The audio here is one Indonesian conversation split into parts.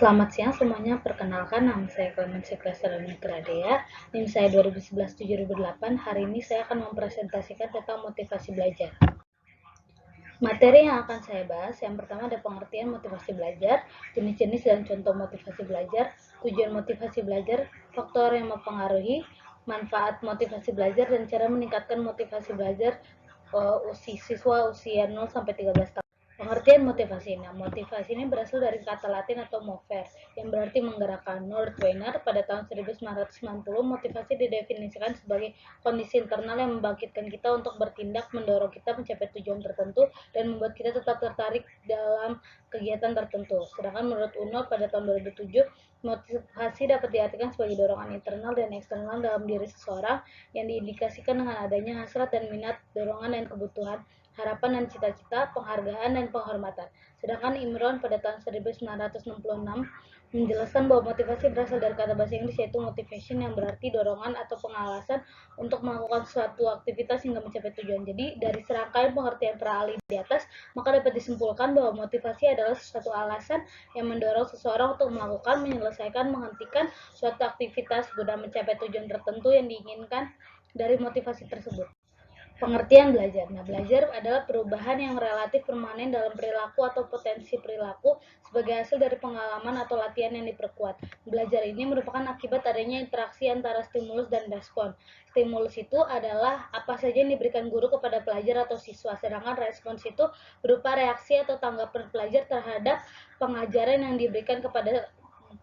Selamat siang semuanya, perkenalkan nama saya Clemency Clesterani Gradea, NIM saya 2011-708. Hari ini saya akan mempresentasikan tentang motivasi belajar. Materi yang akan saya bahas, yang pertama ada pengertian motivasi belajar, jenis-jenis dan contoh motivasi belajar, tujuan motivasi belajar, faktor yang mempengaruhi, manfaat motivasi belajar, dan cara meningkatkan motivasi belajar siswa usia 0-13 tahun. Pengertian motivasi. Nah, motivasi ini berasal dari kata Latin atau mover, yang berarti menggerakkan. Menurut Weiner, pada tahun 1990, motivasi didefinisikan sebagai kondisi internal yang membangkitkan kita untuk bertindak, mendorong kita mencapai tujuan tertentu, dan membuat kita tetap tertarik dalam kegiatan tertentu. Sedangkan menurut Uno, pada tahun 2007, motivasi dapat diartikan sebagai dorongan internal dan eksternal dalam diri seseorang yang diindikasikan dengan adanya hasrat dan minat, dorongan dan kebutuhan, harapan dan cita-cita, penghargaan dan penghormatan. Sedangkan Imron pada tahun 1966 menjelaskan bahwa motivasi berasal dari kata bahasa Inggris yaitu motivation, yang berarti dorongan atau pengalasan untuk melakukan suatu aktivitas hingga mencapai tujuan. Jadi dari serangkaian pengertian para ahli di atas, maka dapat disimpulkan bahwa motivasi adalah suatu alasan yang mendorong seseorang untuk melakukan, menyelesaikan, menghentikan suatu aktivitas guna mencapai tujuan tertentu yang diinginkan dari motivasi tersebut. Pengertian belajar. Nah, belajar adalah perubahan yang relatif permanen dalam perilaku atau potensi perilaku sebagai hasil dari pengalaman atau latihan yang diperkuat. Belajar ini merupakan akibat adanya interaksi antara stimulus dan respon. Stimulus itu adalah apa saja yang diberikan guru kepada pelajar atau siswa, sedangkan respons itu berupa reaksi atau tanggapan pelajar terhadap pengajaran yang diberikan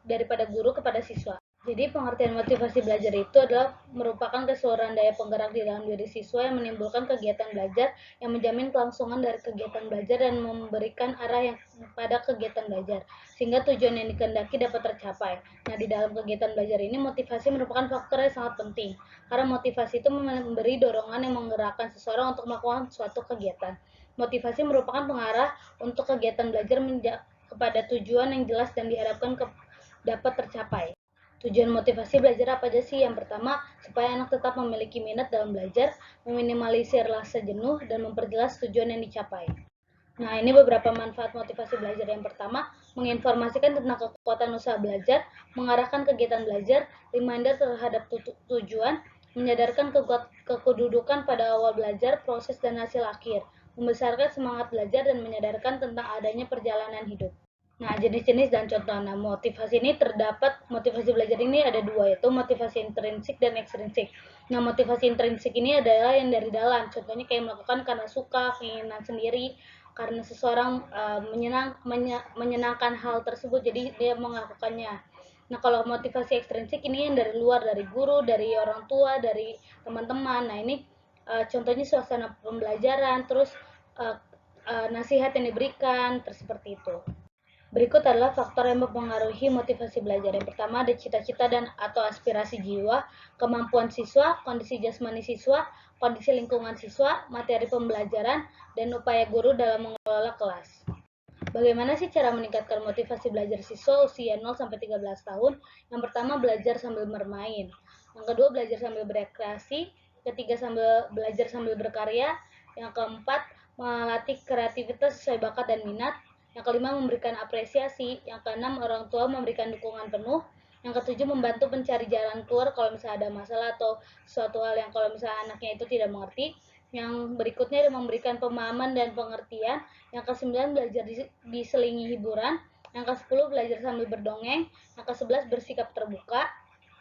daripada guru kepada siswa. Jadi pengertian motivasi belajar itu adalah merupakan keseluruhan daya penggerak di dalam diri siswa yang menimbulkan kegiatan belajar, yang menjamin kelangsungan dari kegiatan belajar dan memberikan arah yang pada kegiatan belajar, sehingga tujuan yang dikehendaki dapat tercapai. Nah, di dalam kegiatan belajar ini motivasi merupakan faktor yang sangat penting, karena motivasi itu memberi dorongan yang menggerakkan seseorang untuk melakukan suatu kegiatan. Motivasi merupakan pengarah untuk kegiatan belajar kepada tujuan yang jelas dan diharapkan dapat tercapai. Tujuan motivasi belajar apa aja sih? Yang pertama, supaya anak tetap memiliki minat dalam belajar, meminimalisir rasa jenuh, dan memperjelas tujuan yang dicapai. Nah, ini beberapa manfaat motivasi belajar. Yang pertama, menginformasikan tentang kekuatan usaha belajar, mengarahkan kegiatan belajar, reminder terhadap tujuan, menyadarkan kedudukan pada awal belajar, proses, dan hasil akhir, membesarkan semangat belajar, dan menyadarkan tentang adanya perjalanan hidup. Nah, jenis-jenis dan contoh. Nah, motivasi ini motivasi belajar ini ada dua, yaitu motivasi intrinsik dan ekstrinsik. Nah, motivasi intrinsik ini adalah yang dari dalam. Contohnya kayak melakukan karena suka, keinginan sendiri, karena seseorang menyenangkan hal tersebut, jadi dia melakukannya. Nah, kalau motivasi ekstrinsik ini yang dari luar, dari guru, dari orang tua, dari teman-teman. Nah, ini contohnya suasana pembelajaran, terus nasihat yang diberikan, terus seperti itu. Berikut adalah faktor yang mempengaruhi motivasi belajar. Yang pertama ada cita-cita dan atau aspirasi jiwa, kemampuan siswa, kondisi jasmani siswa, kondisi lingkungan siswa, materi pembelajaran, dan upaya guru dalam mengelola kelas. Bagaimana sih cara meningkatkan motivasi belajar siswa usia 0-13 tahun? Yang pertama, belajar sambil bermain. Yang kedua, belajar sambil berekreasi. Ketiga, belajar sambil berkarya. Yang keempat, melatih kreativitas sesuai bakat dan minat. Yang kelima, memberikan apresiasi. Yang keenam, orang tua memberikan dukungan penuh. Yang ketujuh, membantu mencari jalan keluar kalau misalnya ada masalah atau suatu hal yang kalau misalnya anaknya itu tidak mengerti. Yang berikutnya adalah memberikan pemahaman dan pengertian. Yang ke-9, belajar diselingi hiburan. Yang ke-10, belajar sambil berdongeng. Yang ke-11, bersikap terbuka.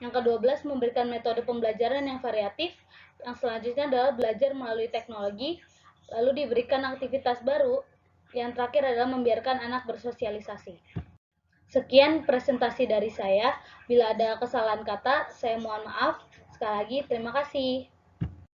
Yang ke-12, memberikan metode pembelajaran yang variatif. Yang selanjutnya adalah belajar melalui teknologi. Lalu diberikan aktivitas baru. Yang terakhir adalah membiarkan anak bersosialisasi. Sekian presentasi dari saya. Bila ada kesalahan kata, saya mohon maaf. Sekali lagi, terima kasih.